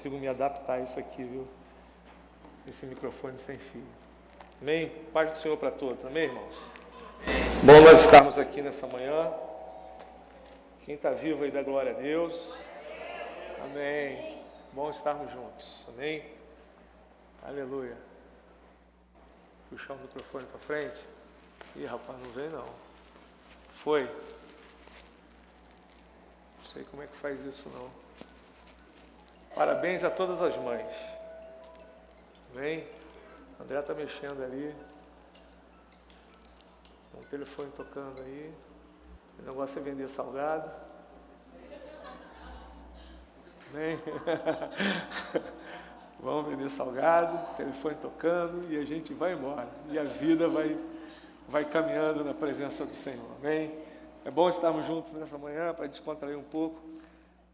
consigo me adaptar a isso aqui, viu? Esse microfone sem fio. Amém? Paz do Senhor para todos, amém, irmãos? Bom nós estarmos aqui nessa manhã. Quem está vivo aí dá glória a Deus. Amém. Bom estarmos juntos, amém? Aleluia. Puxar o microfone para frente. Ih, rapaz, não vem não. Foi. Não sei como é que faz isso não. Parabéns a todas as mães. Amém? André está mexendo ali. Tem um telefone tocando aí. O negócio é vender salgado. Amém? Vamos vender salgado, telefone tocando e a gente vai embora. E a vida vai caminhando na presença do Senhor. Amém? É bom estarmos juntos nessa manhã para descontrair um pouco.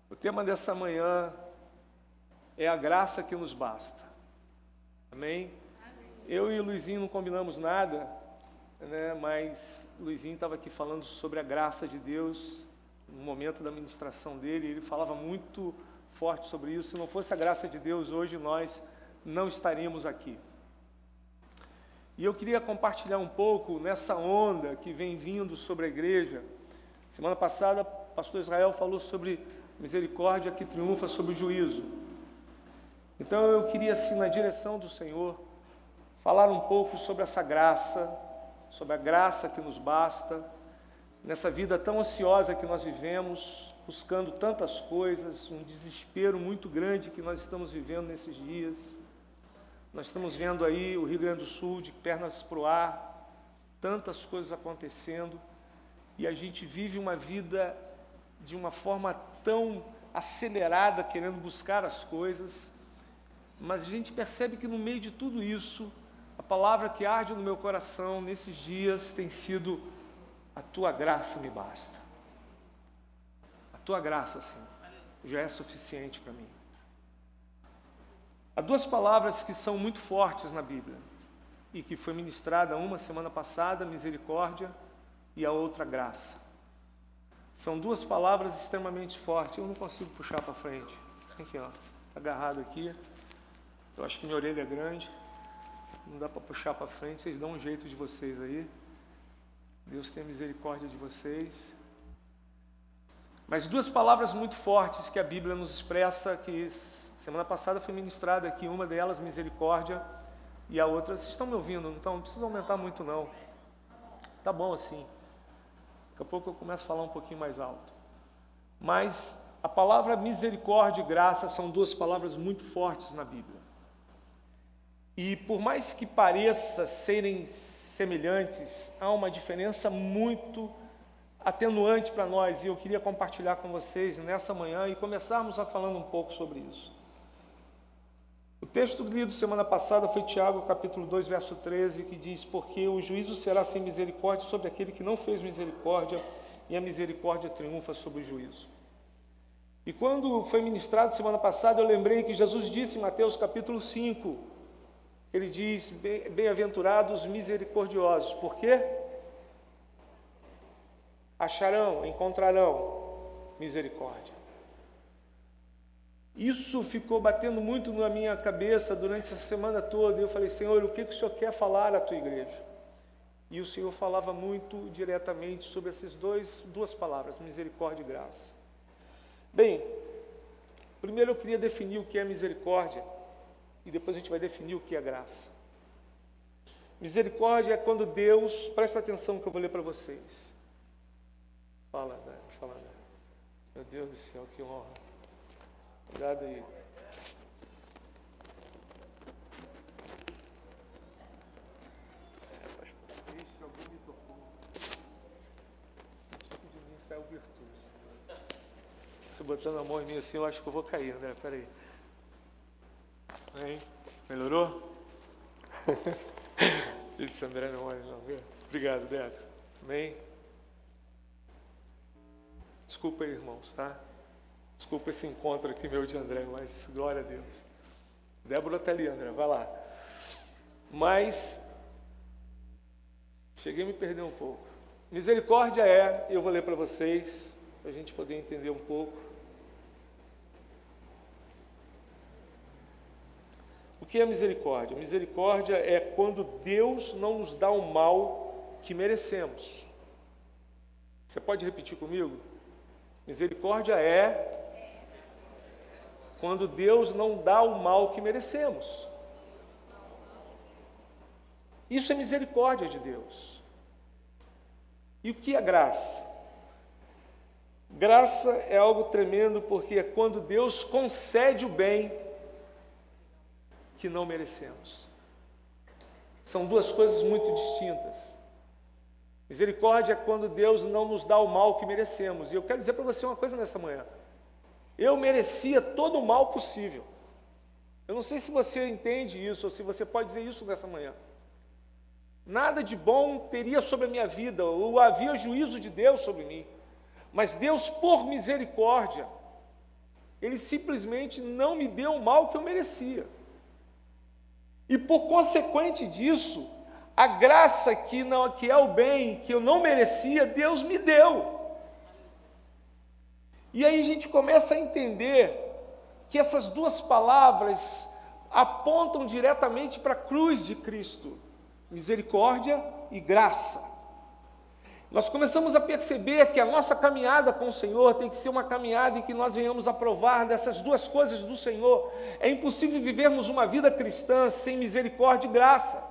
O tema dessa manhã é a graça que nos basta. Amém? Eu e o Luizinho não combinamos nada, né? Mas o Luizinho estava aqui falando sobre a graça de Deus no momento da ministração dele. Ele falava muito forte sobre isso. Se não fosse a graça de Deus, hoje nós não estaríamos aqui. E eu queria compartilhar um pouco nessa onda que vem vindo sobre a igreja. Semana passada, o pastor Israel falou sobre misericórdia que triunfa sobre o juízo. Então eu queria, assim, na direção do Senhor, falar um pouco sobre essa graça, sobre a graça que nos basta, nessa vida tão ansiosa que nós vivemos, buscando tantas coisas, um desespero muito grande que nós estamos vivendo nesses dias. Nós estamos vendo aí o Rio Grande do Sul de pernas para o ar, tantas coisas acontecendo, e a gente vive uma vida de uma forma tão acelerada, querendo buscar as coisas, mas a gente percebe que no meio de tudo isso, a palavra que arde no meu coração nesses dias tem sido: a tua graça me basta. A tua graça, Senhor, já é suficiente para mim. Há duas palavras que são muito fortes na Bíblia e que foi ministrada uma semana passada, misericórdia, e a outra, graça. São duas palavras extremamente fortes. Eu não consigo puxar para frente. Aqui, ó, agarrado aqui. Eu acho que minha orelha é grande. Não dá para puxar para frente. Vocês dão um jeito de vocês aí. Deus tenha misericórdia de vocês. Mas duas palavras muito fortes que a Bíblia nos expressa, que semana passada foi ministrada aqui, uma delas, misericórdia, e a outra, vocês estão me ouvindo, então não precisa aumentar muito não. Tá bom assim. Daqui a pouco eu começo a falar um pouquinho mais alto. Mas a palavra misericórdia e graça são duas palavras muito fortes na Bíblia. E por mais que pareça serem semelhantes, há uma diferença muito atenuante para nós, e eu queria compartilhar com vocês nessa manhã e começarmos a falando um pouco sobre isso. O texto lido semana passada foi Tiago, capítulo 2, verso 13, que diz: porque o juízo será sem misericórdia sobre aquele que não fez misericórdia, e a misericórdia triunfa sobre o juízo. E quando foi ministrado semana passada, eu lembrei que Jesus disse em Mateus capítulo 5, ele diz: bem-aventurados misericordiosos, por quê? Acharão, encontrarão misericórdia. Isso ficou batendo muito na minha cabeça durante essa semana toda. Eu falei: Senhor, o que o Senhor quer falar à tua igreja? E o Senhor falava muito diretamente sobre essas duas palavras, misericórdia e graça. Bem, primeiro eu queria definir o que é misericórdia, e depois a gente vai definir o que é graça. Misericórdia é quando Deus, presta atenção que eu vou ler para vocês. Fala, André, fala, André. Meu Deus do céu, que honra. Obrigado aí. Pastor, deixa alguém me tocou. Esse tipo de mim saiu virtude. Se botando a mão em mim assim, eu acho que eu vou cair, André, peraí. Hein? Melhorou? Esse André não olha não, viu? Obrigado, Débora. Amém? Desculpa aí, irmãos, tá? Desculpa esse encontro aqui meu de André, mas glória a Deus. Débora está ali, André, vai lá. Mas, cheguei a me perder um pouco. Misericórdia eu vou ler para vocês, para a gente poder entender um pouco. que é misericórdia? Misericórdia é quando Deus não nos dá o mal que merecemos. Você pode repetir comigo? Misericórdia é quando Deus não dá o mal que merecemos. Isso é misericórdia de Deus. E o que é graça? Graça é algo tremendo, porque é quando Deus concede o bem que não merecemos. São duas coisas muito distintas. Misericórdia é quando Deus não nos dá o mal que merecemos. E eu quero dizer para você uma coisa nessa manhã. Eu merecia todo o mal possível. Eu não sei se você entende isso, ou se você pode dizer isso nessa manhã. Nada de bom teria sobre a minha vida, ou havia juízo de Deus sobre mim. Mas Deus, por misericórdia, Ele simplesmente não me deu o mal que eu merecia. E por consequente disso, a graça que é o bem que eu não merecia, Deus me deu. E aí a gente começa a entender que essas duas palavras apontam diretamente para a cruz de Cristo. Misericórdia e graça. Nós começamos a perceber que a nossa caminhada com o Senhor tem que ser uma caminhada em que nós venhamos a provar dessas duas coisas do Senhor. É impossível vivermos uma vida cristã sem misericórdia e graça.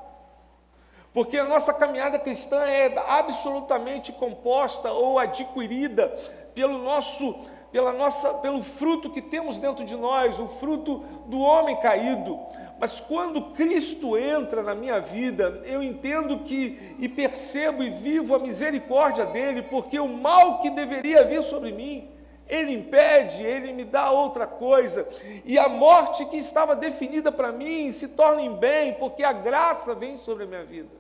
Porque a nossa caminhada cristã é absolutamente composta ou adquirida pelo fruto que temos dentro de nós, o fruto do homem caído. Mas quando Cristo entra na minha vida, eu entendo e percebo e vivo a misericórdia dele, porque o mal que deveria vir sobre mim, ele impede, ele me dá outra coisa, e a morte que estava definida para mim se torna em bem, porque a graça vem sobre a minha vida.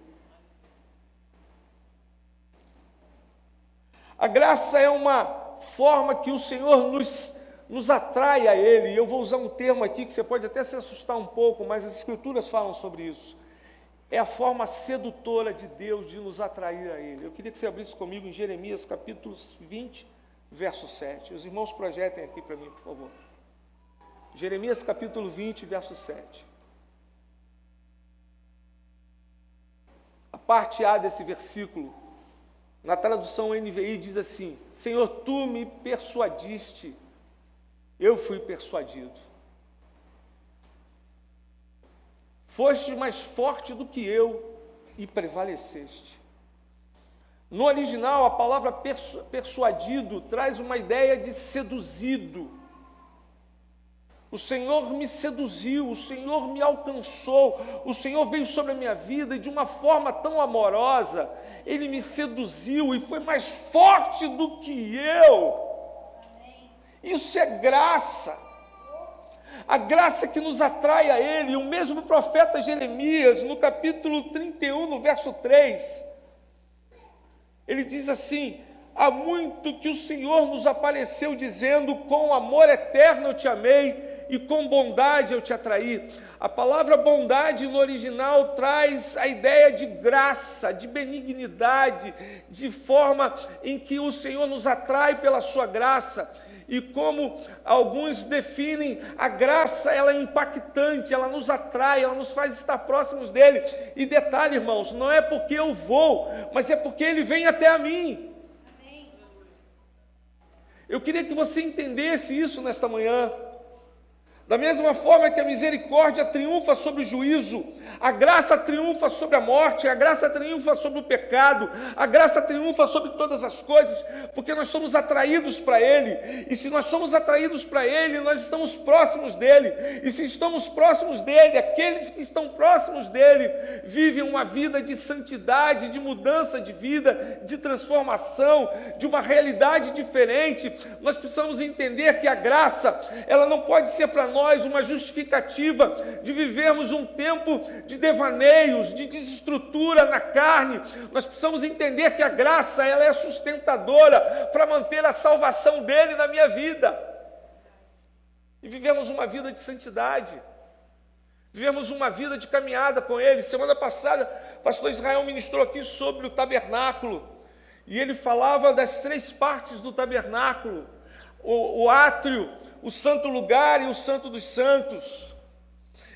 A graça é uma forma que o Senhor nos atrai a Ele. Eu vou usar um termo aqui que você pode até se assustar um pouco, mas as Escrituras falam sobre isso. É a forma sedutora de Deus de nos atrair a Ele. Eu queria que você abrisse comigo em Jeremias capítulo 20, verso 7. Os irmãos projetem aqui para mim, por favor. Jeremias capítulo 20, verso 7. A parte A desse versículo, na tradução NVI, diz assim: Senhor, Tu me persuadiste, eu fui persuadido. Foste mais forte do que eu e prevaleceste. No original, a palavra persuadido traz uma ideia de seduzido. O Senhor me seduziu, o Senhor me alcançou, o Senhor veio sobre a minha vida e de uma forma tão amorosa, Ele me seduziu e foi mais forte do que eu. Isso é graça. A graça que nos atrai a Ele. O mesmo profeta Jeremias, no capítulo 31, no verso 3, ele diz assim: há muito que o Senhor nos apareceu dizendo, com amor eterno eu te amei e com bondade eu te atraí. A palavra bondade no original traz a ideia de graça, de benignidade, de forma em que o Senhor nos atrai pela sua graça. E como alguns definem, a graça ela é impactante, ela nos atrai, ela nos faz estar próximos dele. E detalhe, irmãos, não é porque eu vou, mas é porque ele vem até a mim. Amém. Eu queria que você entendesse isso nesta manhã. Da mesma forma que a misericórdia triunfa sobre o juízo, a graça triunfa sobre a morte, a graça triunfa sobre o pecado, a graça triunfa sobre todas as coisas, porque nós somos atraídos para Ele, e se nós somos atraídos para Ele, nós estamos próximos dEle, e se estamos próximos dEle, aqueles que estão próximos dEle, vivem uma vida de santidade, de mudança de vida, de transformação, de uma realidade diferente. Nós precisamos entender que a graça, ela não pode ser para nós uma justificativa de vivermos um tempo de devaneios, de desestrutura na carne. Nós precisamos entender que a graça ela é sustentadora para manter a salvação dele na minha vida. E vivemos uma vida de santidade. Vivemos uma vida de caminhada com ele. Semana passada, o pastor Israel ministrou aqui sobre o tabernáculo. E ele falava das 3 partes do tabernáculo: o átrio, o santo lugar e o santo dos santos.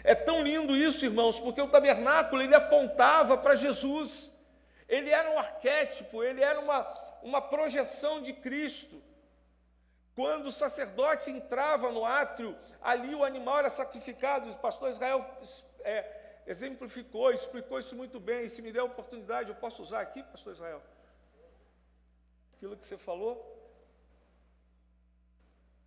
É tão lindo isso, irmãos, porque o tabernáculo, ele apontava para Jesus. Ele era um arquétipo, ele era uma projeção de Cristo. Quando o sacerdote entrava no átrio, ali o animal era sacrificado. O pastor Israel exemplificou, explicou isso muito bem. E se me der a oportunidade, eu posso usar aqui, pastor Israel? Aquilo que você falou.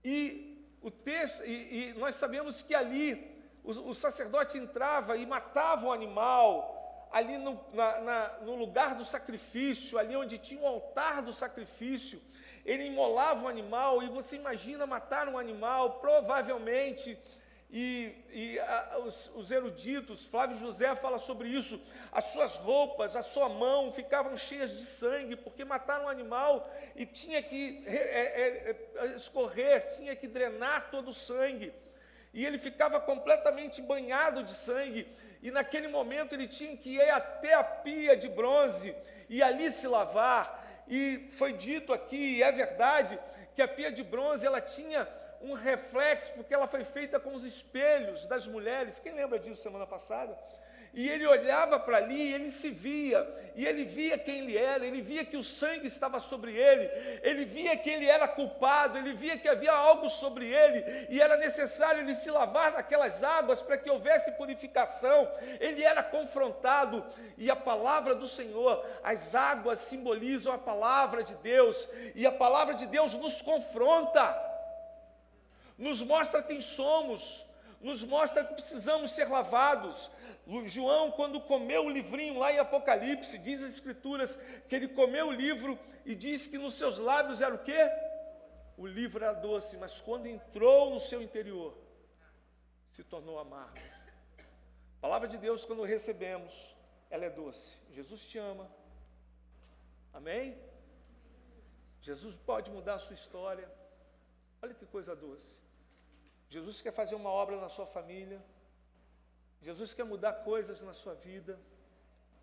E o texto, e nós sabemos que ali o sacerdote entrava e matava o animal, ali no lugar do sacrifício, ali onde tinha o altar do sacrifício, ele imolava o animal. E você imagina matar um animal, provavelmente, os eruditos, Flávio José fala sobre isso, as suas roupas, a sua mão ficavam cheias de sangue, porque mataram um animal e tinha que escorrer, tinha que drenar todo o sangue, e ele ficava completamente banhado de sangue, e naquele momento ele tinha que ir até a pia de bronze, e ali se lavar. E foi dito aqui, e é verdade, que a pia de bronze, ela tinha um reflexo, porque ela foi feita com os espelhos das mulheres. Quem lembra disso semana passada? E ele olhava para ali, e ele se via, e ele via quem ele era, ele via que o sangue estava sobre ele via que ele era culpado, ele via que havia algo sobre ele, e era necessário ele se lavar naquelas águas para que houvesse purificação. Ele era confrontado, e a palavra do Senhor, as águas simbolizam a palavra de Deus, e a palavra de Deus nos confronta, nos mostra quem somos, nos mostra que precisamos ser lavados. João, quando comeu o livrinho lá em Apocalipse, diz as Escrituras que ele comeu o livro e diz que nos seus lábios era o quê? O livro era doce, mas quando entrou no seu interior, se tornou amargo. A palavra de Deus, quando recebemos, ela é doce. Jesus te ama. Amém? Jesus pode mudar a sua história. Olha que coisa doce. Jesus quer fazer uma obra na sua família. Jesus quer mudar coisas na sua vida.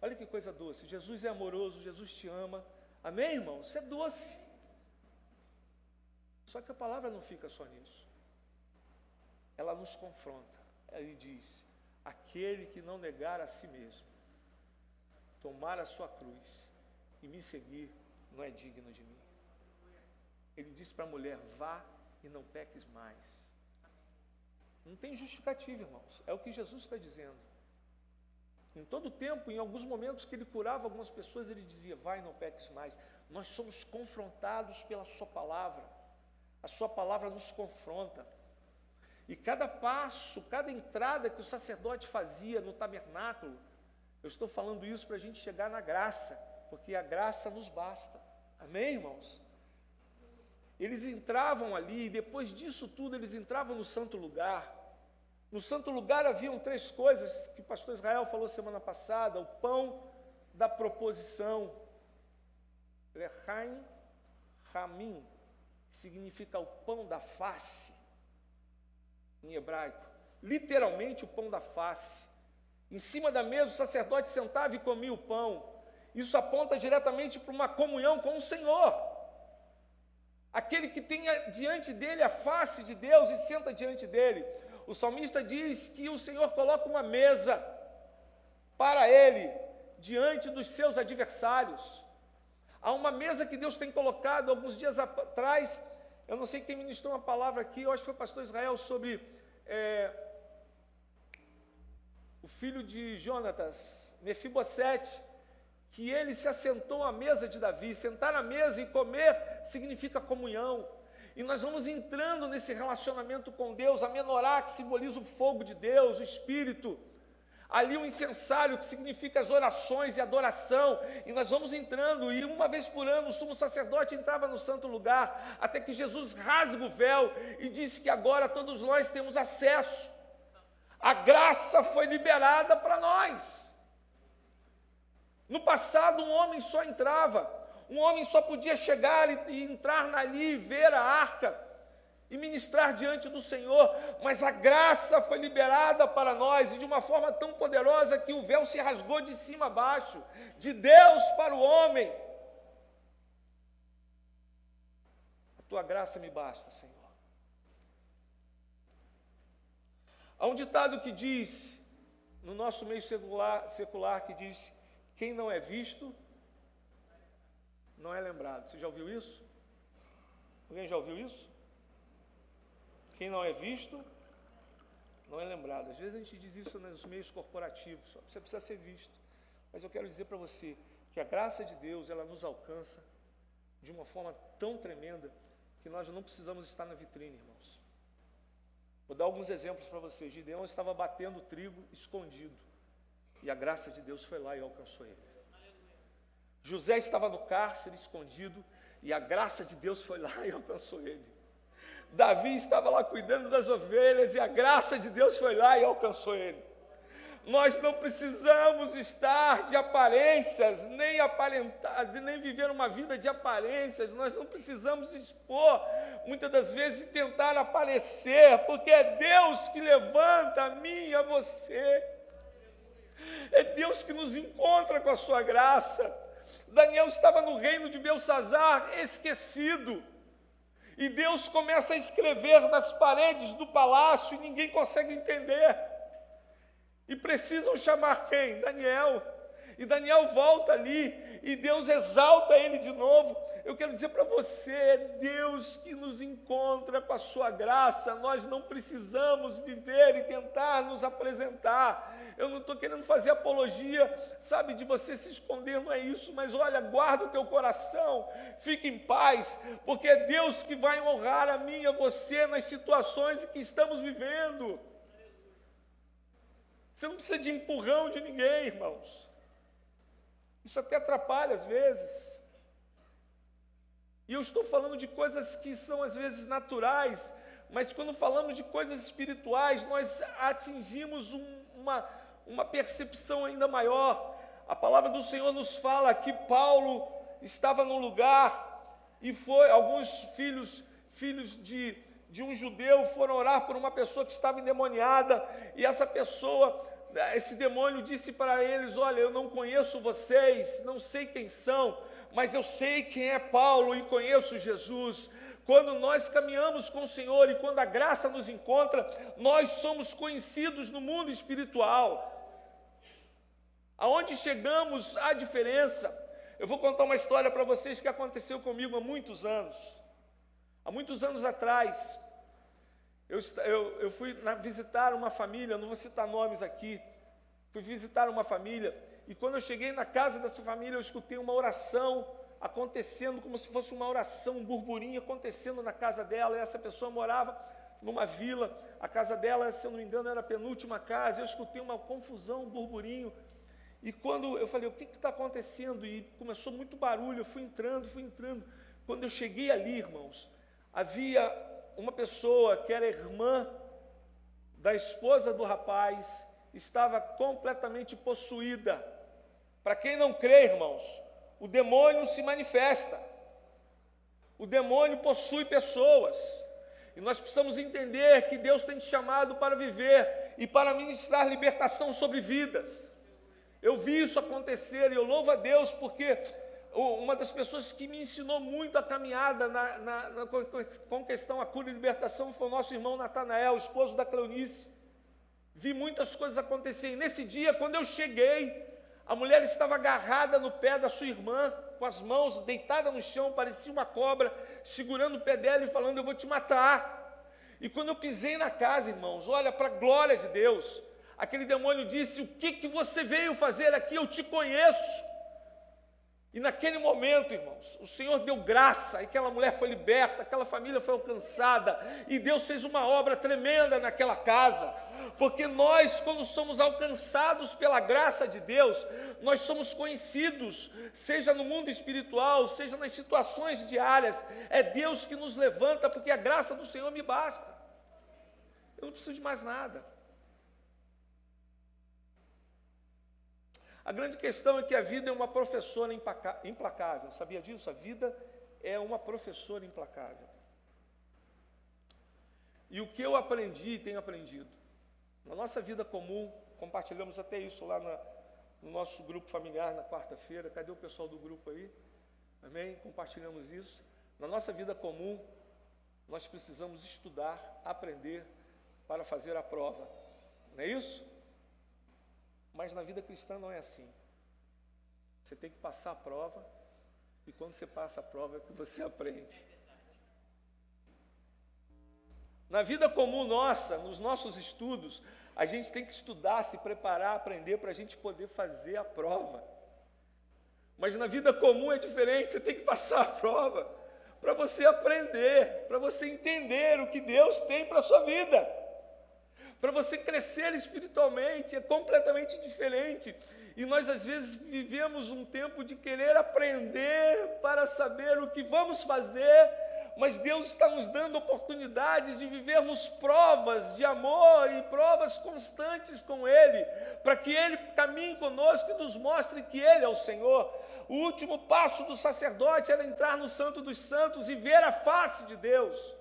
Olha que coisa doce. Jesus é amoroso, Jesus te ama. Amém, irmão? Isso é doce. Só que a palavra não fica só nisso. Ela nos confronta. Ele diz: aquele que não negar a si mesmo, tomar a sua cruz e me seguir, não é digno de mim. Ele diz para a mulher: vá e não peques mais. Não tem justificativa, irmãos. É o que Jesus está dizendo. Em todo tempo, em alguns momentos que ele curava algumas pessoas, ele dizia: vai, não peques mais. Nós somos confrontados pela sua palavra. A sua palavra nos confronta. E cada passo, cada entrada que o sacerdote fazia no tabernáculo, eu estou falando isso para a gente chegar na graça, porque a graça nos basta. Amém, irmãos? Eles entravam ali, e depois disso tudo, eles entravam no santo lugar. No santo lugar haviam 3 coisas que o pastor Israel falou semana passada: o pão da proposição, Lechaim Hamim, que significa o pão da face, em hebraico, literalmente o pão da face. Em cima da mesa o sacerdote sentava e comia o pão. Isso aponta diretamente para uma comunhão com o Senhor. Aquele que tem diante dele a face de Deus e senta diante dele. O salmista diz que o Senhor coloca uma mesa para ele diante dos seus adversários. Há uma mesa que Deus tem colocado. Alguns dias atrás, eu não sei quem ministrou uma palavra aqui, eu acho que foi o pastor Israel, sobre o filho de Jonatas, Mefibosete, que ele se assentou à mesa de Davi. Sentar à mesa e comer significa comunhão. E nós vamos entrando nesse relacionamento com Deus. A menorá, que simboliza o fogo de Deus, o Espírito. Ali o incensário, que significa as orações e adoração. E nós vamos entrando, e uma vez por ano o sumo sacerdote entrava no santo lugar, até que Jesus rasga o véu e disse que agora todos nós temos acesso. A graça foi liberada para nós. No passado, um homem só entrava, um homem só podia chegar e entrar ali, ver a arca e ministrar diante do Senhor, mas a graça foi liberada para nós, e de uma forma tão poderosa que o véu se rasgou de cima a baixo, de Deus para o homem. A tua graça me basta, Senhor. Há um ditado que diz, no nosso meio secular, que diz: quem não é visto, não é lembrado. Você já ouviu isso? Alguém já ouviu isso? Quem não é visto, não é lembrado. Às vezes a gente diz isso nos meios corporativos, você precisa ser visto. Mas eu quero dizer para você que a graça de Deus, ela nos alcança de uma forma tão tremenda que nós não precisamos estar na vitrine, irmãos. Vou dar alguns exemplos para vocês. Gideão estava batendo trigo escondido e a graça de Deus foi lá e alcançou ele. José estava no cárcere escondido e a graça de Deus foi lá e alcançou ele. Davi estava lá cuidando das ovelhas e a graça de Deus foi lá e alcançou ele. Nós não precisamos estar de aparências, nem aparentar, nem viver uma vida de aparências. Nós não precisamos expor, muitas das vezes, e tentar aparecer, porque é Deus que levanta a mim e a você. É Deus que nos encontra com a sua graça. Daniel estava no reino de Beltsazar, esquecido. E Deus começa a escrever nas paredes do palácio e ninguém consegue entender. E precisam chamar quem? Daniel. E Daniel volta ali e Deus exalta ele de novo. Eu quero dizer para você, é Deus que nos encontra com a sua graça. Nós não precisamos viver e tentar nos apresentar. Eu não estou querendo fazer apologia, sabe, de você se esconder, não é isso. Mas olha, guarda o teu coração, fique em paz, porque é Deus que vai honrar a mim e a você nas situações que estamos vivendo. Você não precisa de empurrão de ninguém, irmãos. Isso até atrapalha às vezes. E eu estou falando de coisas que são às vezes naturais, mas quando falamos de coisas espirituais, nós atingimos uma percepção ainda maior. A palavra do Senhor nos fala que Paulo estava num lugar e alguns filhos de um judeu foram orar por uma pessoa que estava endemoniada, e essa pessoa, esse demônio disse para eles: olha, eu não conheço vocês, não sei quem são, mas eu sei quem é Paulo e conheço Jesus. Quando nós caminhamos com o Senhor e quando a graça nos encontra, nós somos conhecidos no mundo espiritual. Aonde chegamos, há diferença. Eu vou contar uma história para vocês que aconteceu comigo há muitos anos. Há muitos anos atrás, eu fui visitar uma família, não vou citar nomes aqui, fui visitar uma família, e quando eu cheguei na casa dessa família, eu escutei uma oração acontecendo, como se fosse uma oração, um burburinho acontecendo na casa dela, e essa pessoa morava numa vila, a casa dela, se eu não me engano, era a penúltima casa, eu escutei uma confusão, um burburinho, e quando eu falei: o que está acontecendo? E começou muito barulho, eu fui entrando, quando eu cheguei ali, irmãos, havia uma pessoa que era irmã da esposa do rapaz, estava completamente possuída. Para quem não crê, irmãos, o demônio se manifesta, o demônio possui pessoas, e nós precisamos entender que Deus tem te chamado para viver e para ministrar libertação sobre vidas. Eu vi isso acontecer e eu louvo a Deus, porque uma das pessoas que me ensinou muito a caminhada com questão a cura e libertação foi o nosso irmão Natanael, esposo da Cleonice. Vi muitas coisas acontecerem. Nesse dia, quando eu cheguei, a mulher estava agarrada no pé da sua irmã, com as mãos deitada no chão, parecia uma cobra, segurando o pé dela e falando: eu vou te matar. E quando eu pisei na casa, irmãos, olha, para a glória de Deus, aquele demônio disse: o que você veio fazer aqui? Eu te conheço. E naquele momento, irmãos, o Senhor deu graça, e aquela mulher foi liberta, aquela família foi alcançada, e Deus fez uma obra tremenda naquela casa, porque nós, quando somos alcançados pela graça de Deus, nós somos conhecidos, seja no mundo espiritual, seja nas situações diárias. É Deus que nos levanta, porque a graça do Senhor me basta. Eu não preciso de mais nada. A grande questão é que a vida é uma professora implacável. Sabia disso? A vida é uma professora implacável. E o que eu aprendi e tenho aprendido? Na nossa vida comum, compartilhamos até isso lá no nosso grupo familiar na quarta-feira. Cadê o pessoal do grupo aí? Amém? Compartilhamos isso. Na nossa vida comum, nós precisamos estudar, aprender para fazer a prova. Não é isso? Mas na vida cristã não é assim. Você tem que passar a prova, e quando você passa a prova é que você aprende. Na vida comum nossa, nos nossos estudos, a gente tem que estudar, se preparar, aprender para a gente poder fazer a prova. Mas na vida comum é diferente, você tem que passar a prova para você aprender, para você entender o que Deus tem para a sua vida. Para você crescer espiritualmente, é completamente diferente. E nós às vezes vivemos um tempo de querer aprender para saber o que vamos fazer, mas Deus está nos dando oportunidades de vivermos provas de amor e provas constantes com Ele, para que Ele caminhe conosco e nos mostre que Ele é o Senhor. O último passo do sacerdote era entrar no Santo dos Santos e ver a face de Deus.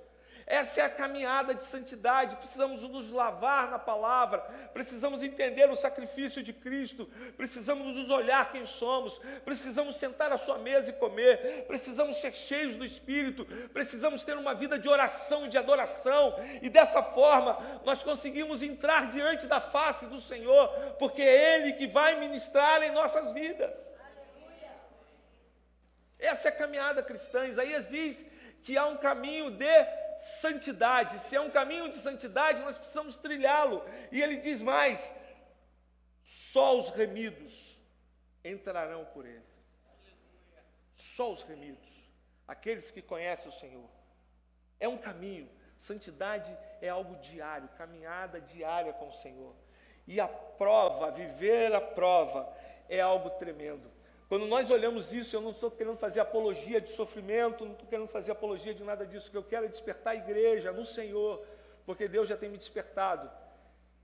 Essa é a caminhada de santidade. Precisamos nos lavar na palavra, precisamos entender o sacrifício de Cristo, precisamos nos olhar quem somos, precisamos sentar à sua mesa e comer, precisamos ser cheios do Espírito, precisamos ter uma vida de oração, de adoração, e dessa forma nós conseguimos entrar diante da face do Senhor, porque é Ele que vai ministrar em nossas vidas. Essa é a caminhada cristã. Isaías diz que há um caminho de santidade. Se é um caminho de santidade, nós precisamos trilhá-lo. E ele diz mais: só os remidos entrarão por ele. Só os remidos, aqueles que conhecem o Senhor. É um caminho. Santidade é algo diário, caminhada diária com o Senhor. E a prova, viver a prova, é algo tremendo. Quando nós olhamos isso, eu não estou querendo fazer apologia de sofrimento, não estou querendo fazer apologia de nada disso. O que eu quero é despertar a igreja no Senhor, porque Deus já tem me despertado,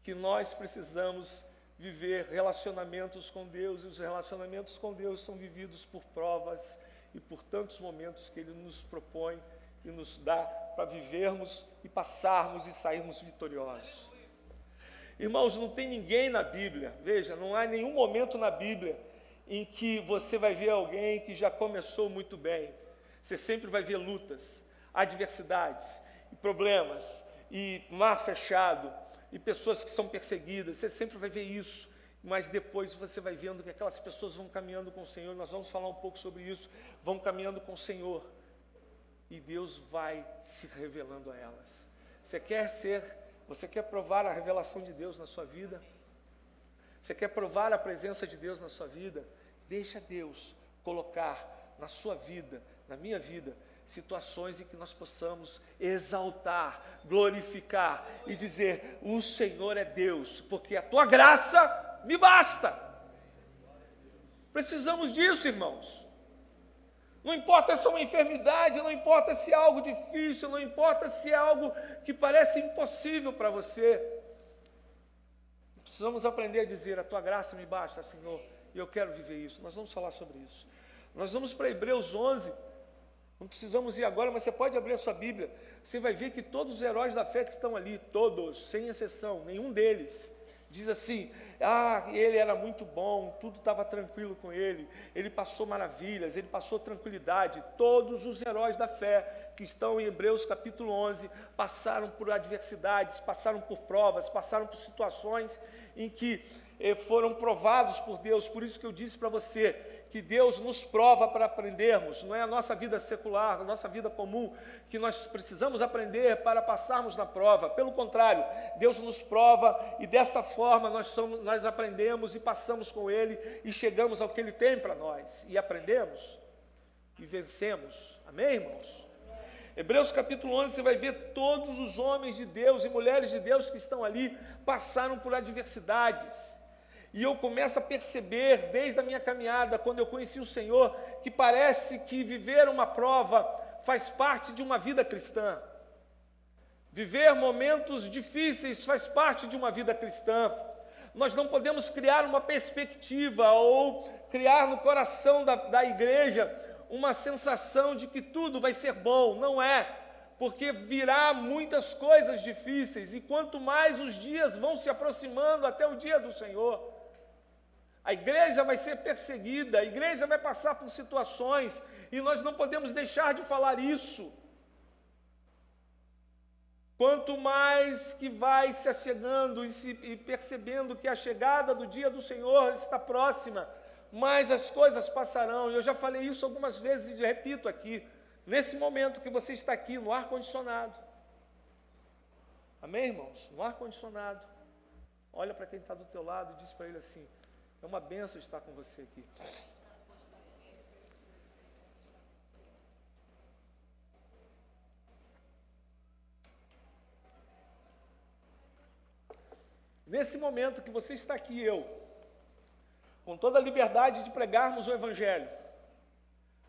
que nós precisamos viver relacionamentos com Deus, e os relacionamentos com Deus são vividos por provas e por tantos momentos que Ele nos propõe e nos dá para vivermos e passarmos e sairmos vitoriosos. Irmãos, não tem ninguém na Bíblia, veja, não há nenhum momento na Bíblia em que você vai ver alguém que já começou muito bem. Você sempre vai ver lutas, adversidades, e problemas, e mar fechado, e pessoas que são perseguidas. Você sempre vai ver isso, mas depois você vai vendo que aquelas pessoas vão caminhando com o Senhor. Nós vamos falar um pouco sobre isso. Vão caminhando com o Senhor, e Deus vai se revelando a elas. Você quer provar a revelação de Deus na sua vida? Você quer provar a presença de Deus na sua vida? Deixa Deus colocar na sua vida, na minha vida, situações em que nós possamos exaltar, glorificar e dizer: o Senhor é Deus, porque a tua graça me basta. Precisamos disso, irmãos. Não importa se é uma enfermidade, não importa se é algo difícil, não importa se é algo que parece impossível para você. Precisamos aprender a dizer: a tua graça me basta, Senhor, e eu quero viver isso. Nós vamos falar sobre isso. Nós vamos para Hebreus 11, não precisamos ir agora, mas você pode abrir a sua Bíblia. Você vai ver que todos os heróis da fé que estão ali, todos, sem exceção, nenhum deles diz assim: ele era muito bom, tudo estava tranquilo com ele passou maravilhas, ele passou tranquilidade. Todos os heróis da fé que estão em Hebreus capítulo 11 passaram por adversidades, passaram por provas, passaram por situações em que foram provados por Deus. Por isso que eu disse para você que Deus nos prova para aprendermos. Não é a nossa vida secular, a nossa vida comum que nós precisamos aprender para passarmos na prova. Pelo contrário, Deus nos prova, e dessa forma nós aprendemos e passamos com Ele e chegamos ao que Ele tem para nós, e aprendemos e vencemos. Amém, irmãos? Hebreus capítulo 11, você vai ver todos os homens de Deus e mulheres de Deus que estão ali passaram por adversidades. E eu começo a perceber, desde a minha caminhada, quando eu conheci o Senhor, que parece que viver uma prova faz parte de uma vida cristã. Viver momentos difíceis faz parte de uma vida cristã. Nós não podemos criar uma perspectiva ou criar no coração da igreja uma sensação de que tudo vai ser bom. Não é, porque virá muitas coisas difíceis, e quanto mais os dias vão se aproximando até o dia do Senhor, a igreja vai ser perseguida, a igreja vai passar por situações, e nós não podemos deixar de falar isso. Quanto mais que vai se achegando e percebendo que a chegada do dia do Senhor está próxima, mais as coisas passarão. Eu já falei isso algumas vezes e repito aqui, nesse momento que você está aqui, no ar-condicionado. Amém, irmãos? No ar-condicionado. Olha para quem está do teu lado e diz para ele assim, é uma bênção estar com você aqui. Nesse momento que você está aqui, com toda a liberdade de pregarmos o Evangelho,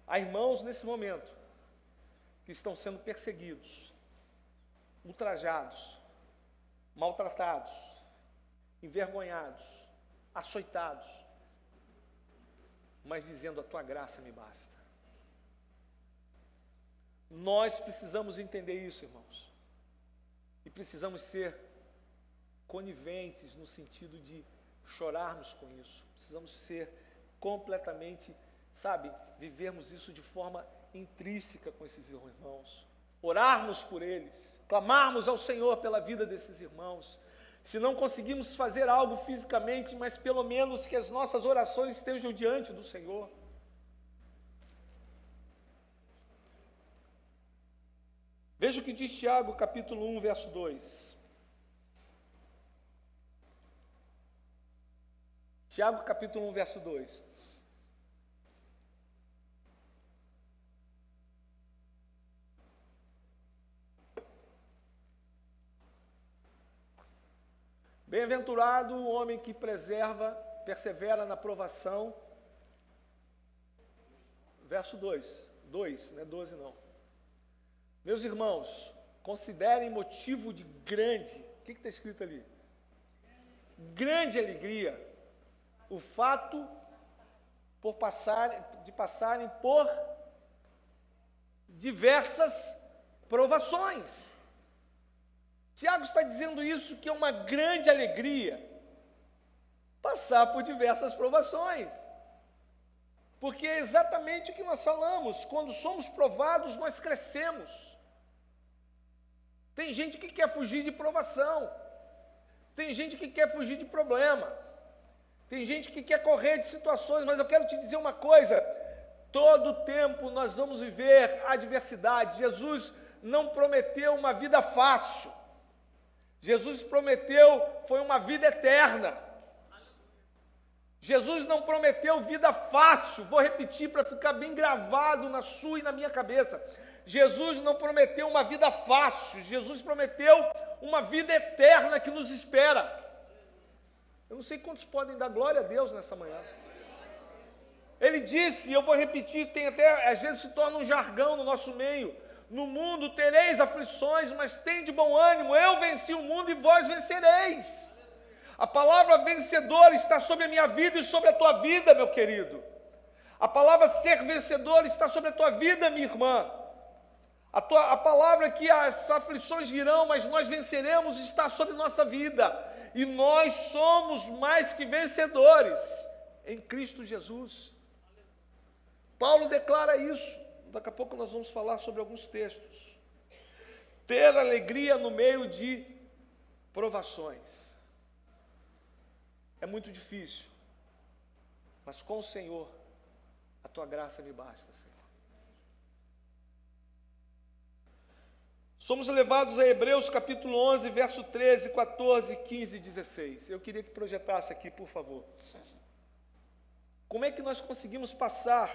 há irmãos nesse momento que estão sendo perseguidos, ultrajados, maltratados, envergonhados, açoitados, mas dizendo: a tua graça me basta. Nós precisamos entender isso, irmãos, e precisamos ser coniventes no sentido de chorarmos com isso. Precisamos ser completamente, vivermos isso de forma intrínseca com esses irmãos, orarmos por eles, clamarmos ao Senhor pela vida desses irmãos. Se não conseguimos fazer algo fisicamente, mas pelo menos que as nossas orações estejam diante do Senhor. Veja o que diz Tiago, capítulo 1, verso 2. Tiago, capítulo 1, verso 2. Bem-aventurado o homem que persevera na provação. Verso 2, não é 12 não. Meus irmãos, considerem motivo de grande, o que está escrito ali? Grande alegria, o fato de passarem por diversas provações. Tiago está dizendo isso, que é uma grande alegria passar por diversas provações. Porque é exatamente o que nós falamos, quando somos provados, nós crescemos. Tem gente que quer fugir de provação, tem gente que quer fugir de problema, tem gente que quer correr de situações, mas eu quero te dizer uma coisa, todo tempo nós vamos viver adversidade. Jesus não prometeu uma vida fácil, Jesus prometeu, foi uma vida eterna. Jesus não prometeu vida fácil, vou repetir para ficar bem gravado na sua e na minha cabeça. Jesus não prometeu uma vida fácil, Jesus prometeu uma vida eterna que nos espera. Eu não sei quantos podem dar glória a Deus nessa manhã. Ele disse, e eu vou repetir, tem até, às vezes se torna um jargão no nosso meio: no mundo tereis aflições, mas tende bom ânimo, eu venci o mundo e vós vencereis. A palavra vencedor está sobre a minha vida e sobre a tua vida, meu querido. A palavra ser vencedor está sobre a tua vida, minha irmã. A palavra que as aflições virão, mas nós venceremos, está sobre nossa vida. E nós somos mais que vencedores em Cristo Jesus. Paulo declara isso. Daqui a pouco nós vamos falar sobre alguns textos. Ter alegria no meio de provações. É muito difícil, mas com o Senhor, a tua graça me basta, Senhor. Somos levados a Hebreus capítulo 11, verso 13, 14, 15 e 16. Eu queria que projetasse aqui, por favor. Como é que nós conseguimos passar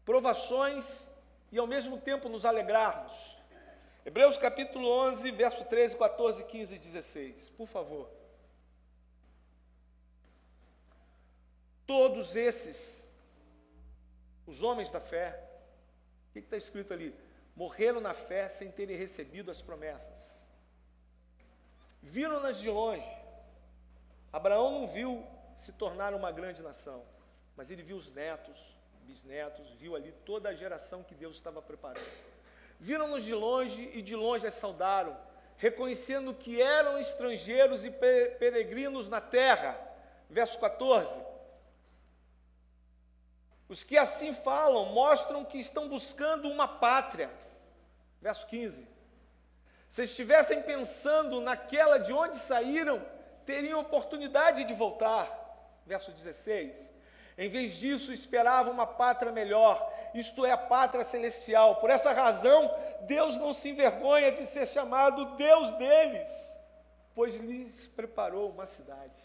provações e ao mesmo tempo nos alegrarmos? Hebreus capítulo 11, verso 13, 14, 15 e 16. Por favor. Todos esses, os homens da fé, o que está escrito ali? Morreram na fé sem terem recebido as promessas. Viram-nas de longe. Abraão não viu se tornar uma grande nação, mas ele viu os netos, bisnetos, viu ali toda a geração que Deus estava preparando. Viram-nos de longe e de longe as saudaram, reconhecendo que eram estrangeiros e peregrinos na terra. Verso 14. Os que assim falam mostram que estão buscando uma pátria. Verso 15. Se estivessem pensando naquela de onde saíram, teriam oportunidade de voltar. Verso 16. Em vez disso, esperavam uma pátria melhor, isto é, a pátria celestial. Por essa razão, Deus não se envergonha de ser chamado Deus deles, pois lhes preparou uma cidade.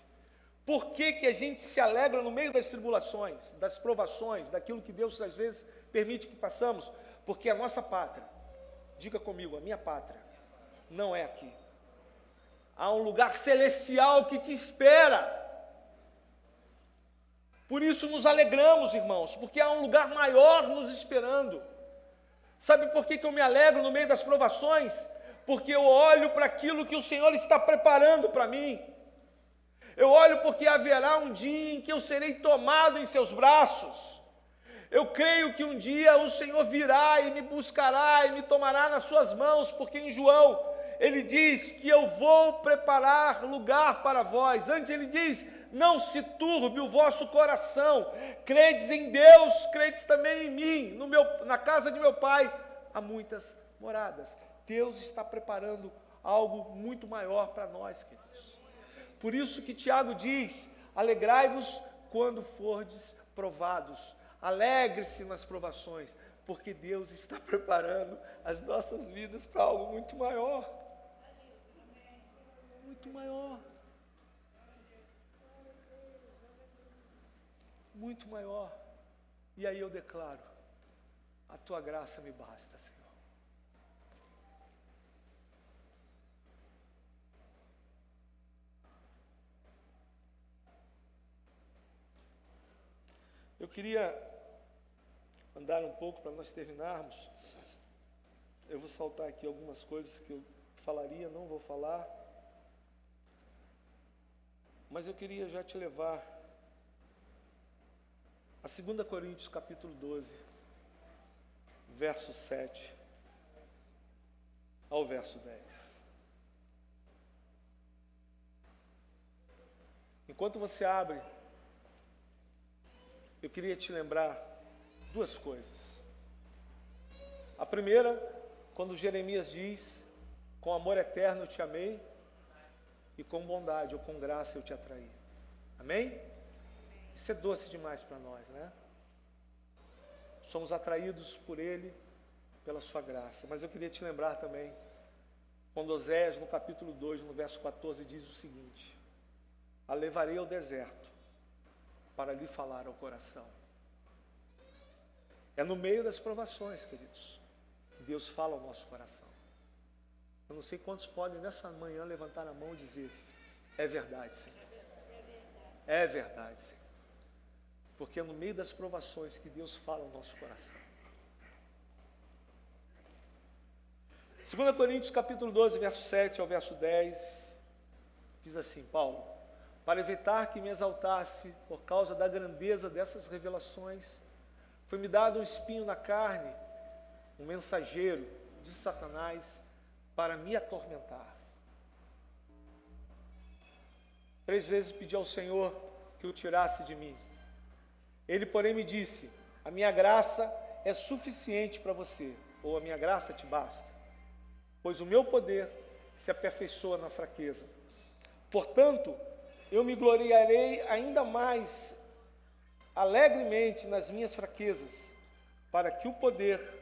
Por que que a gente se alegra no meio das tribulações, das provações, daquilo que Deus às vezes permite que passamos? Porque a nossa pátria, diga comigo, a minha pátria, não é aqui. Há um lugar celestial que te espera. Por isso nos alegramos, irmãos, porque há um lugar maior nos esperando. Sabe por que que eu me alegro no meio das provações? Porque eu olho para aquilo que o Senhor está preparando para mim. Eu olho porque haverá um dia em que eu serei tomado em seus braços. Eu creio que um dia o Senhor virá e me buscará e me tomará nas suas mãos, porque em João ele diz que eu vou preparar lugar para vós. Antes ele diz, não se turbe o vosso coração, credes em Deus, credes também em mim, na casa de meu Pai há muitas moradas. Deus está preparando algo muito maior para nós, queridos. Por isso que Tiago diz, alegrai-vos quando fordes provados, alegre-se nas provações, porque Deus está preparando as nossas vidas para algo muito maior. Muito maior. Muito maior. E aí eu declaro, a tua graça me basta, Senhor. Eu queria andar um pouco para nós terminarmos. Eu vou saltar aqui algumas coisas que eu falaria, não vou falar. Mas eu queria já te levar a 2 Coríntios capítulo 12, verso 7 ao verso 10. Enquanto você abre, eu queria te lembrar duas coisas. A primeira, quando Jeremias diz, com amor eterno eu te amei, e com bondade ou com graça eu te atraí. Amém? Isso é doce demais para nós, né? Somos atraídos por Ele, pela sua graça. Mas eu queria te lembrar também, quando Oséias, no capítulo 2, no verso 14, diz o seguinte, a levarei ao deserto, para lhe falar ao coração. É no meio das provações, queridos, que Deus fala ao nosso coração. Eu não sei quantos podem nessa manhã levantar a mão e dizer, é verdade, Senhor. É verdade, Senhor. Porque é no meio das provações que Deus fala ao nosso coração. 2 Coríntios capítulo 12, verso 7 ao verso 10, diz assim, Paulo, para evitar que me exaltasse por causa da grandeza dessas revelações, foi-me dado um espinho na carne, um mensageiro de Satanás, para me atormentar. 3 vezes pedi ao Senhor que o tirasse de mim. Ele, porém, me disse, a minha graça é suficiente para você, ou a minha graça te basta, pois o meu poder se aperfeiçoa na fraqueza. Portanto, eu me gloriarei ainda mais alegremente nas minhas fraquezas, para que o poder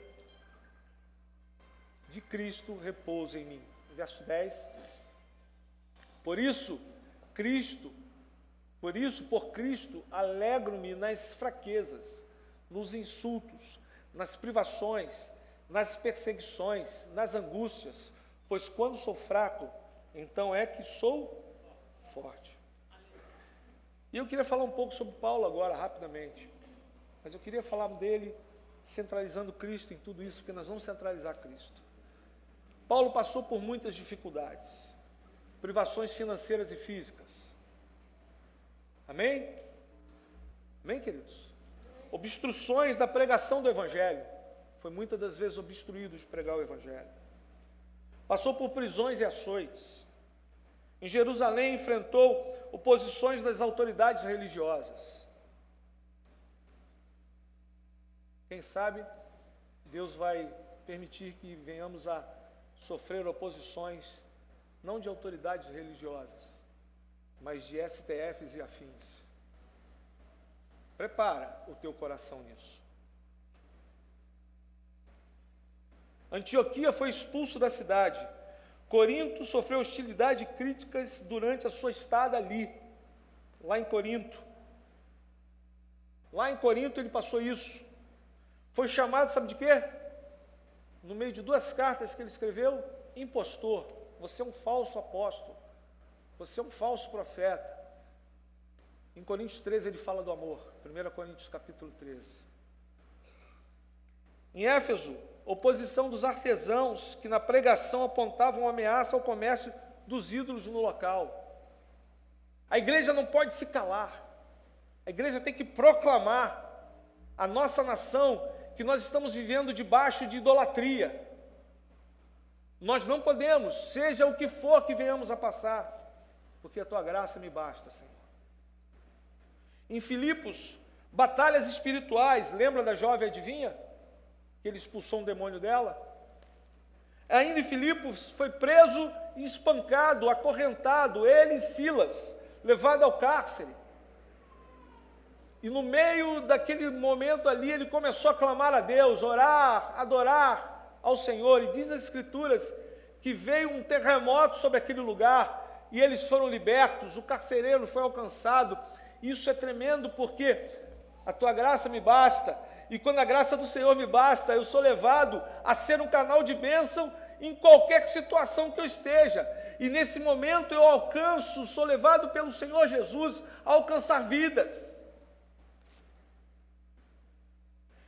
de Cristo repouse em mim. Verso 10. Por por Cristo, alegro-me nas fraquezas, nos insultos, nas privações, nas perseguições, nas angústias, pois quando sou fraco, então é que sou forte. E eu queria falar um pouco sobre Paulo agora, rapidamente, mas eu queria falar dele centralizando Cristo em tudo isso, porque nós vamos centralizar Cristo. Paulo passou por muitas dificuldades, privações financeiras e físicas. Amém? Amém, queridos? Obstruções da pregação do Evangelho. Foi muitas das vezes obstruído de pregar o Evangelho. Passou por prisões e açoites. Em Jerusalém enfrentou oposições das autoridades religiosas. Quem sabe, Deus vai permitir que venhamos a sofreram oposições, não de autoridades religiosas, mas de STFs e afins. Prepara o teu coração nisso. Antioquia foi expulso da cidade. Corinto sofreu hostilidade e críticas durante a sua estada ali, lá em Corinto. Lá em Corinto ele passou isso. Foi chamado, sabe de quê? No meio de 2 cartas que ele escreveu, impostor. Você é um falso apóstolo. Você é um falso profeta. Em Coríntios 13 ele fala do amor. 1 Coríntios capítulo 13. Em Éfeso, oposição dos artesãos que na pregação apontavam ameaça ao comércio dos ídolos no local. A igreja não pode se calar. A igreja tem que proclamar a nossa nação que nós estamos vivendo debaixo de idolatria. Nós não podemos, seja o que for que venhamos a passar, porque a tua graça me basta, Senhor. Em Filipos, batalhas espirituais, lembra da jovem adivinha? Que ele expulsou um demônio dela? Ainda em Filipos, foi preso e espancado, acorrentado, ele e Silas, levado ao cárcere. E no meio daquele momento ali, ele começou a clamar a Deus, orar, adorar ao Senhor. E diz as Escrituras que veio um terremoto sobre aquele lugar, e eles foram libertos, o carcereiro foi alcançado. Isso é tremendo, porque a tua graça me basta, e quando a graça do Senhor me basta, eu sou levado a ser um canal de bênção em qualquer situação que eu esteja. E nesse momento eu alcanço, sou levado pelo Senhor Jesus a alcançar vidas.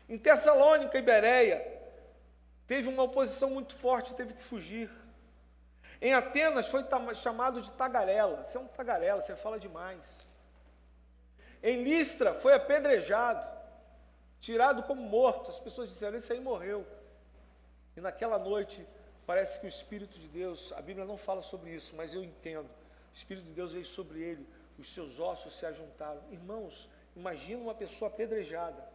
Em Tessalônica e Bereia, teve uma oposição muito forte, teve que fugir. Em Atenas foi chamado de tagarela. Você é um tagarela, você fala demais. Em Listra foi apedrejado, tirado como morto. As pessoas disseram, esse aí morreu. E naquela noite, parece que o Espírito de Deus, a Bíblia não fala sobre isso, mas eu entendo. O Espírito de Deus veio sobre ele, os seus ossos se ajuntaram. Irmãos, imagina uma pessoa apedrejada.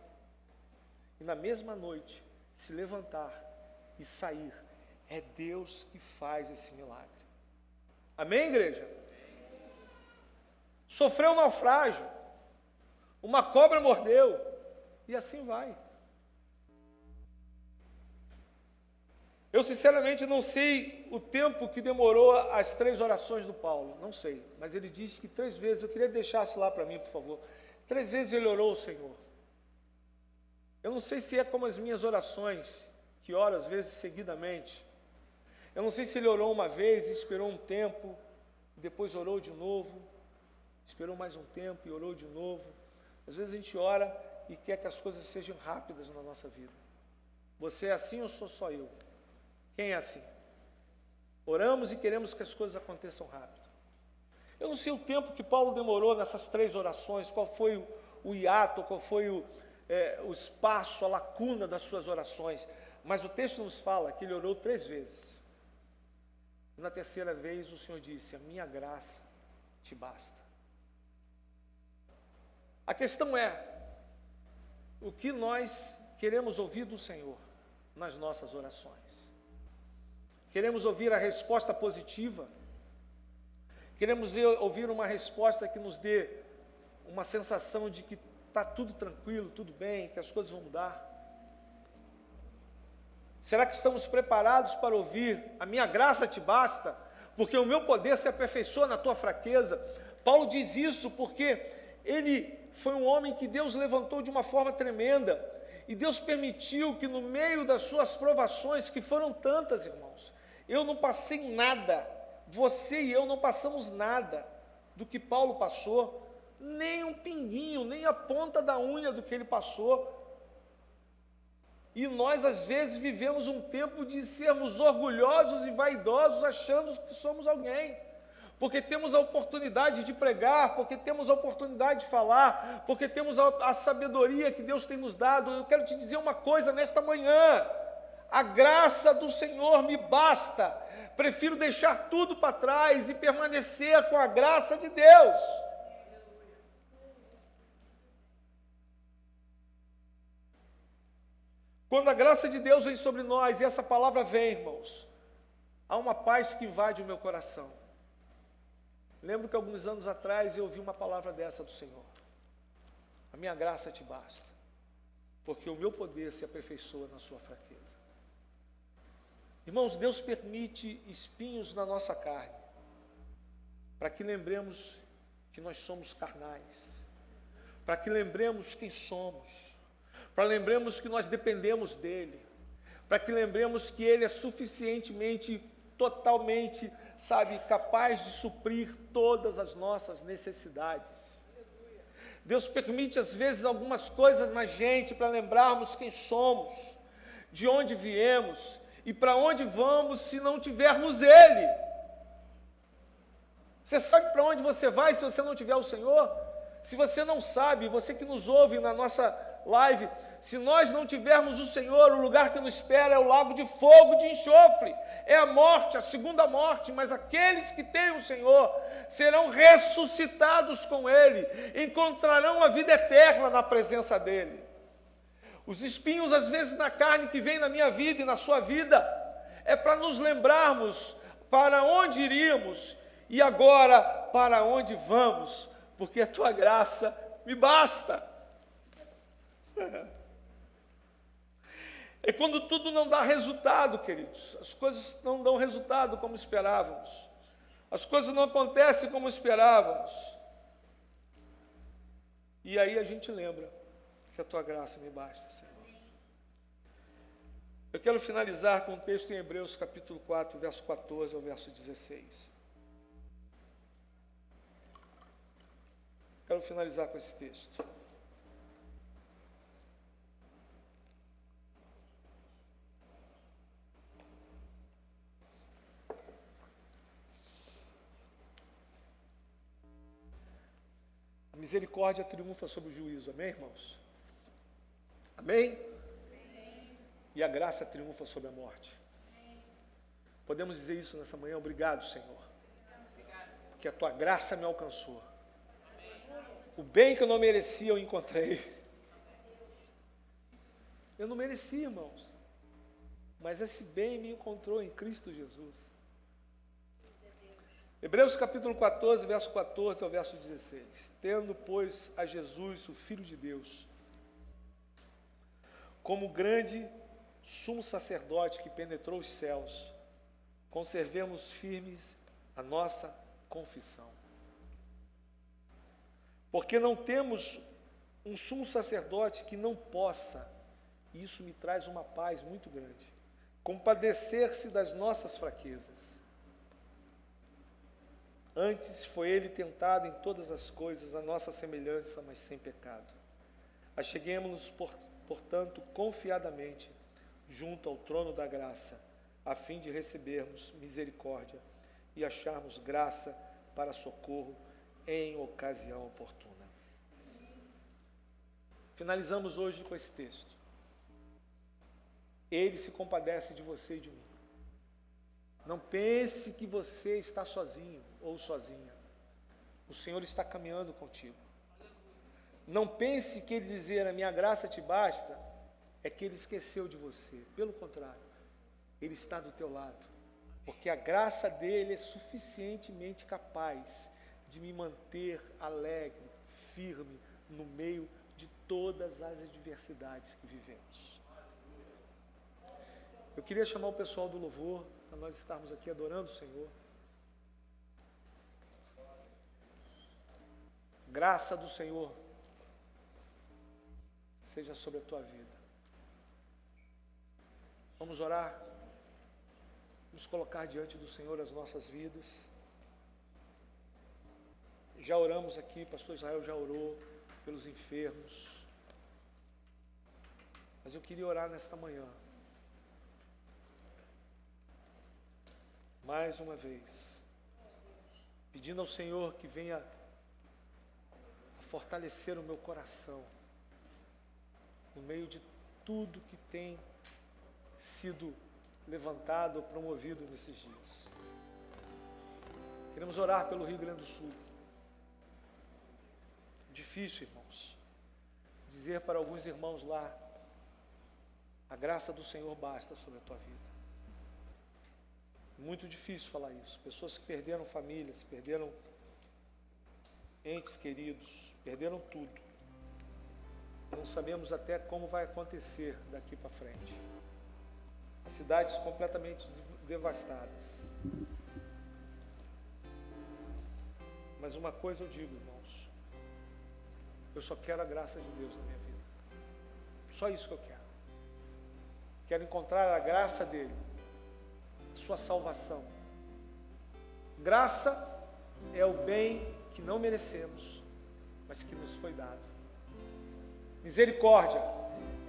E na mesma noite, se levantar e sair. É Deus que faz esse milagre. Amém, igreja? Sofreu um naufrágio. Uma cobra mordeu. E assim vai. Eu sinceramente não sei o tempo que demorou as 3 orações do Paulo. Não sei. Mas ele disse que 3 vezes, eu queria que deixasse lá para mim, por favor. 3 vezes ele orou ao Senhor. Eu não sei se é como as minhas orações, que oro às vezes seguidamente. Eu não sei se ele orou uma vez e esperou um tempo, depois orou de novo, esperou mais um tempo e orou de novo. Às vezes a gente ora e quer que as coisas sejam rápidas na nossa vida. Você é assim ou sou só eu? Quem é assim? Oramos e queremos que as coisas aconteçam rápido. Eu não sei o tempo que Paulo demorou nessas 3 orações, qual foi o hiato, qual foi o espaço, a lacuna das suas orações, mas o texto nos fala que ele orou 3 vezes. E na 3ª vez o Senhor disse, a minha graça te basta. A questão é, o que nós queremos ouvir do Senhor nas nossas orações? Queremos ouvir a resposta positiva? Queremos ouvir uma resposta que nos dê uma sensação de que está tudo tranquilo, tudo bem, que as coisas vão mudar? Será que estamos preparados para ouvir, a minha graça te basta, porque o meu poder se aperfeiçoa na tua fraqueza? Paulo diz isso porque ele foi um homem que Deus levantou de uma forma tremenda, e Deus permitiu que no meio das suas provações, que foram tantas, irmãos, eu não passei nada, você e eu não passamos nada do que Paulo passou, nem um pinguinho, nem a ponta da unha do que ele passou. E nós às vezes vivemos um tempo de sermos orgulhosos e vaidosos, achando que somos alguém, porque temos a oportunidade de pregar, porque temos a oportunidade de falar, porque temos a sabedoria que Deus tem nos dado. Eu quero te dizer uma coisa nesta manhã, a graça do Senhor me basta, prefiro deixar tudo para trás e permanecer com a graça de Deus. Quando a graça de Deus vem sobre nós, e essa palavra vem, irmãos, há uma paz que invade o meu coração. Lembro que alguns anos atrás eu ouvi uma palavra dessa do Senhor: a minha graça te basta, porque o meu poder se aperfeiçoa na sua fraqueza. Irmãos, Deus permite espinhos na nossa carne, para que lembremos que nós somos carnais, para que lembremos quem somos, para lembremos que nós dependemos dEle, para que lembremos que Ele é suficientemente, totalmente, capaz de suprir todas as nossas necessidades. Deus permite às vezes algumas coisas na gente para lembrarmos quem somos, de onde viemos e para onde vamos se não tivermos Ele. Você sabe para onde você vai se você não tiver o Senhor? Se você não sabe, você que nos ouve na nossa live, se nós não tivermos o Senhor, o lugar que nos espera é o lago de fogo, de enxofre, é a morte, a segunda morte, mas aqueles que têm o Senhor serão ressuscitados com Ele, encontrarão a vida eterna na presença dEle. Os espinhos, às vezes, na carne que vem na minha vida e na sua vida, é para nos lembrarmos para onde iríamos e agora para onde vamos, porque a Tua graça me basta. É quando tudo não dá resultado, queridos. As coisas não dão resultado como esperávamos. As coisas não acontecem como esperávamos. E aí a gente lembra que a Tua graça me basta, Senhor. Eu quero finalizar com um texto em Hebreus capítulo 4, verso 14 ao verso 16. Quero finalizar com esse texto. A misericórdia triunfa sobre o juízo, amém, irmãos? Amém? Amém. E a graça triunfa sobre a morte. Amém. Podemos dizer isso nessa manhã? Obrigado, Senhor. Obrigado. Porque a Tua graça me alcançou. Amém. O bem que eu não merecia eu encontrei. Eu não merecia, irmãos, mas esse bem me encontrou em Cristo Jesus. Hebreus capítulo 14, verso 14 ao verso 16. Tendo, pois, a Jesus, o Filho de Deus, como grande sumo sacerdote que penetrou os céus, conservemos firmes a nossa confissão. Porque não temos um sumo sacerdote que não possa, e isso me traz uma paz muito grande, compadecer-se das nossas fraquezas. Antes foi Ele tentado em todas as coisas, a nossa semelhança, mas sem pecado. Acheguemo-nos, portanto, confiadamente junto ao trono da graça, a fim de recebermos misericórdia e acharmos graça para socorro em ocasião oportuna. Finalizamos hoje com esse texto. Ele se compadece de você e de mim. Não pense que você está sozinho ou sozinha. O Senhor está caminhando contigo. Não pense que Ele dizer a minha graça te basta, é que Ele esqueceu de você. Pelo contrário, Ele está do teu lado. Porque a graça dEle é suficientemente capaz de me manter alegre, firme, no meio de todas as adversidades que vivemos. Eu queria chamar o pessoal do louvor, para nós estarmos aqui adorando o Senhor. Graça do Senhor seja sobre a tua vida. Vamos orar, vamos colocar diante do Senhor as nossas vidas. Já oramos aqui, pastor Israel já orou pelos enfermos, mas eu queria orar nesta manhã, mais uma vez, pedindo ao Senhor que venha a fortalecer o meu coração, no meio de tudo que tem sido levantado ou promovido nesses dias. Queremos orar pelo Rio Grande do Sul. Difícil, irmãos, dizer para alguns irmãos lá, a graça do Senhor basta sobre a tua vida. Muito difícil falar isso. Pessoas que perderam famílias, perderam entes queridos, perderam tudo. Não sabemos até como vai acontecer daqui para frente. As cidades completamente devastadas. Mas uma coisa eu digo, irmãos, eu só quero a graça de Deus na minha vida. Só isso que eu quero. Quero encontrar a graça dele, a sua salvação. Graça é o bem que não merecemos, mas que nos foi dado. Misericórdia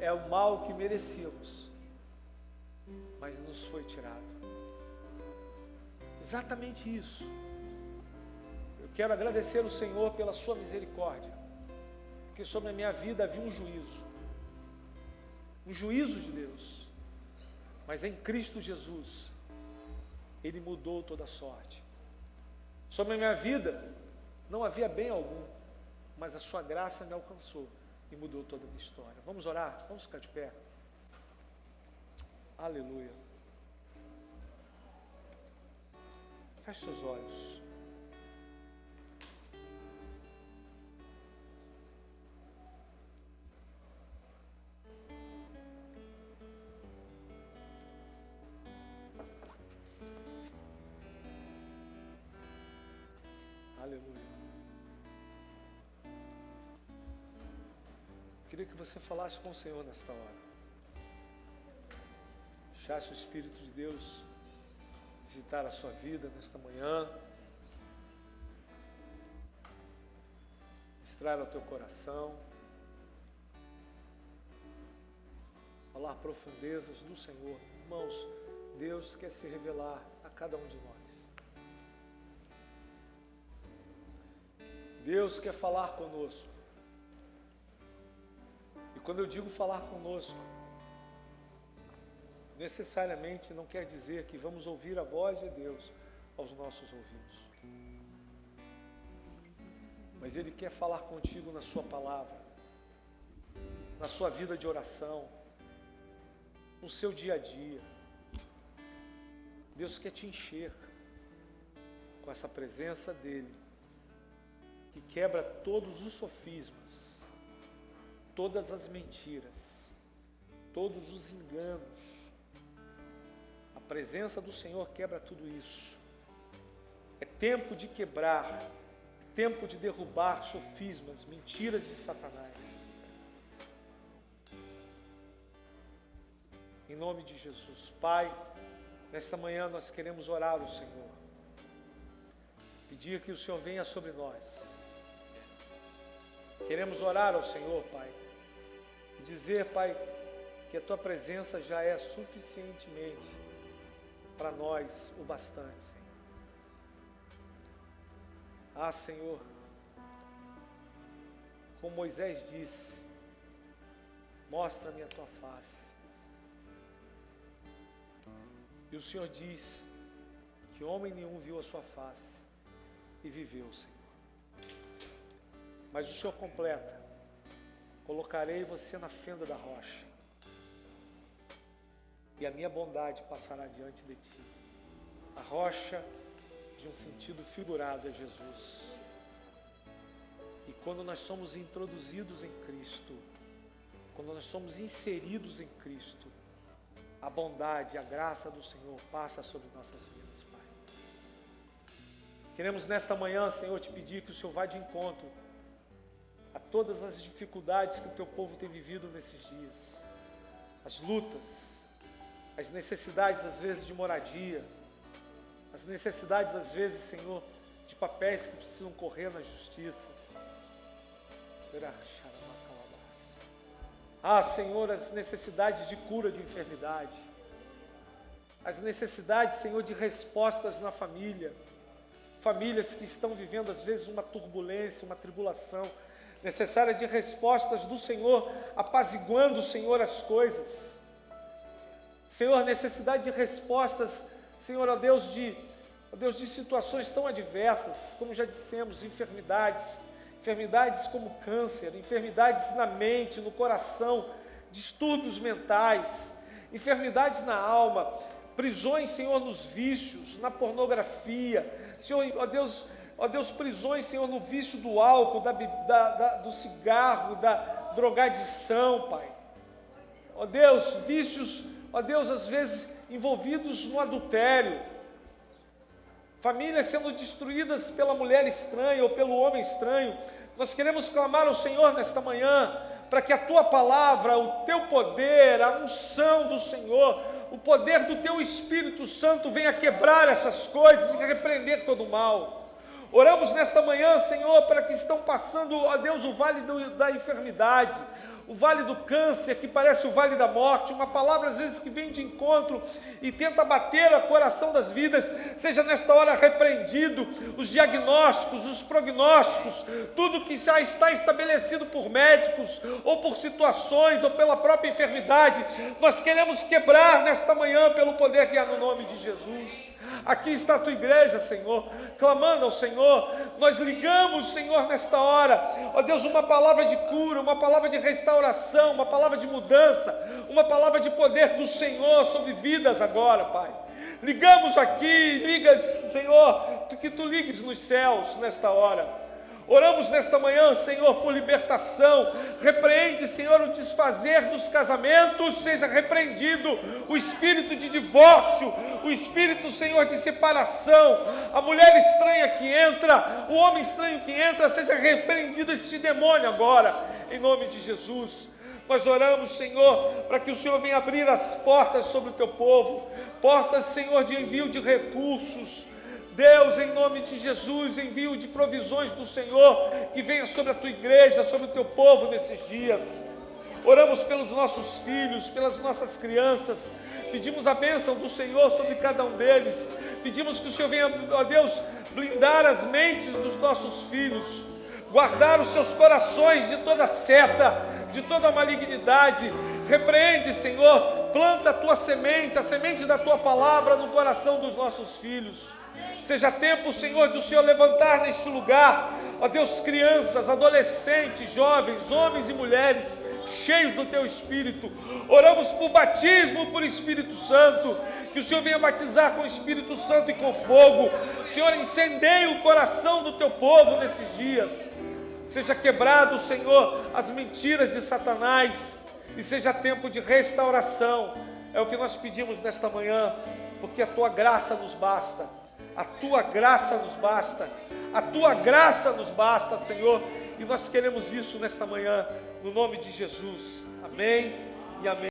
é o mal que merecíamos, mas nos foi tirado. Exatamente isso. Eu quero agradecer ao Senhor pela sua misericórdia, porque sobre a minha vida havia um juízo de Deus, mas em Cristo Jesus, Ele mudou toda a sorte. Sobre a minha vida, não havia bem algum, mas a sua graça me alcançou e mudou toda a minha história. Vamos orar? Vamos ficar de pé. Aleluia. Feche seus olhos. Aleluia. Queria que você falasse com o Senhor nesta hora. Deixasse o Espírito de Deus visitar a sua vida nesta manhã. Ministrar ao teu coração. Falar profundezas do Senhor. Irmãos, Deus quer se revelar a cada um de nós. Deus quer falar conosco. E quando eu digo falar conosco, necessariamente não quer dizer que vamos ouvir a voz de Deus aos nossos ouvidos. Mas Ele quer falar contigo na sua palavra, na sua vida de oração, no seu dia a dia. Deus quer te encher com essa presença dEle, que quebra todos os sofismas, todas as mentiras, todos os enganos. A presença do Senhor quebra tudo isso. É tempo de quebrar, é tempo de derrubar sofismas, mentiras de Satanás. Em nome de Jesus. Pai, nesta manhã nós queremos orar ao Senhor. Pedir que o Senhor venha sobre nós. Queremos orar ao Senhor, Pai, e dizer, Pai, que a Tua presença já é suficientemente para nós o bastante, Senhor. Ah, Senhor, como Moisés disse, mostra-me a Tua face. E o Senhor diz que homem nenhum viu a Sua face e viveu, Senhor. Mas o Senhor completa: colocarei você na fenda da rocha, e a minha bondade passará diante de ti. A rocha, de um sentido figurado, é Jesus. E quando nós somos introduzidos em Cristo, quando nós somos inseridos em Cristo, a bondade, a graça do Senhor passa sobre nossas vidas, Pai. Queremos nesta manhã, Senhor, te pedir que o Senhor vá de encontro a todas as dificuldades que o teu povo tem vivido nesses dias, as lutas, as necessidades às vezes de moradia, as necessidades às vezes, Senhor, de papéis que precisam correr na justiça. Ah, Senhor, as necessidades de cura de enfermidade, as necessidades, Senhor, de respostas na família, famílias que estão vivendo às vezes uma turbulência, uma tribulação, necessária de respostas do Senhor, apaziguando, Senhor, as coisas. Senhor, necessidade de respostas, Senhor, ó Deus de situações tão adversas, como já dissemos, enfermidades como câncer, enfermidades na mente, no coração, distúrbios mentais, enfermidades na alma, prisões, Senhor, nos vícios, na pornografia, Senhor, ó Deus, prisões, Senhor, no vício do álcool, do cigarro, da drogadição, Pai. Ó Deus, vícios, ó Deus, às vezes envolvidos no adultério, famílias sendo destruídas pela mulher estranha ou pelo homem estranho. Nós queremos clamar ao Senhor nesta manhã, para que a Tua palavra, o Teu poder, a unção do Senhor, o poder do Teu Espírito Santo venha quebrar essas coisas e repreender todo o mal. Oramos nesta manhã, Senhor, para que estão passando, ó Deus, o vale da enfermidade, o vale do câncer, que parece o vale da morte, uma palavra às vezes que vem de encontro e tenta bater o coração das vidas, seja nesta hora repreendido, os diagnósticos, os prognósticos, tudo que já está estabelecido por médicos, ou por situações, ou pela própria enfermidade, nós queremos quebrar nesta manhã pelo poder que há no nome de Jesus. Aqui está a Tua igreja, Senhor, clamando ao Senhor. Nós ligamos, Senhor, nesta hora, ó Deus, uma palavra de cura, uma palavra de restauração, uma palavra de mudança, uma palavra de poder do Senhor sobre vidas agora, Pai. Ligamos aqui, liga, Senhor, que Tu ligues nos céus nesta hora. Oramos nesta manhã, Senhor, por libertação. Repreende, Senhor, o desfazer dos casamentos, seja repreendido o espírito de divórcio, o espírito, Senhor, de separação. A mulher estranha que entra, o homem estranho que entra, seja repreendido este demônio agora, em nome de Jesus. Nós oramos, Senhor, para que o Senhor venha abrir as portas sobre o Teu povo, portas, Senhor, de envio de recursos. Deus, em nome de Jesus, envio de provisões do Senhor, que venha sobre a Tua igreja, sobre o Teu povo nesses dias. Oramos pelos nossos filhos, pelas nossas crianças, pedimos a bênção do Senhor sobre cada um deles, pedimos que o Senhor venha, ó Deus, blindar as mentes dos nossos filhos, guardar os seus corações de toda seta, de toda malignidade. Repreende, Senhor, planta a Tua semente, a semente da Tua palavra no coração dos nossos filhos. Seja tempo, Senhor, de o Senhor levantar neste lugar, ó Deus, crianças, adolescentes, jovens, homens e mulheres, cheios do Teu Espírito. Oramos por batismo por Espírito Santo, que o Senhor venha batizar com o Espírito Santo e com fogo. Senhor, incendeie o coração do Teu povo nesses dias. Seja quebrado, Senhor, as mentiras de Satanás, e seja tempo de restauração. É o que nós pedimos nesta manhã, porque a Tua graça nos basta. A Tua graça nos basta, a Tua graça nos basta, Senhor, e nós queremos isso nesta manhã, no nome de Jesus. Amém e amém.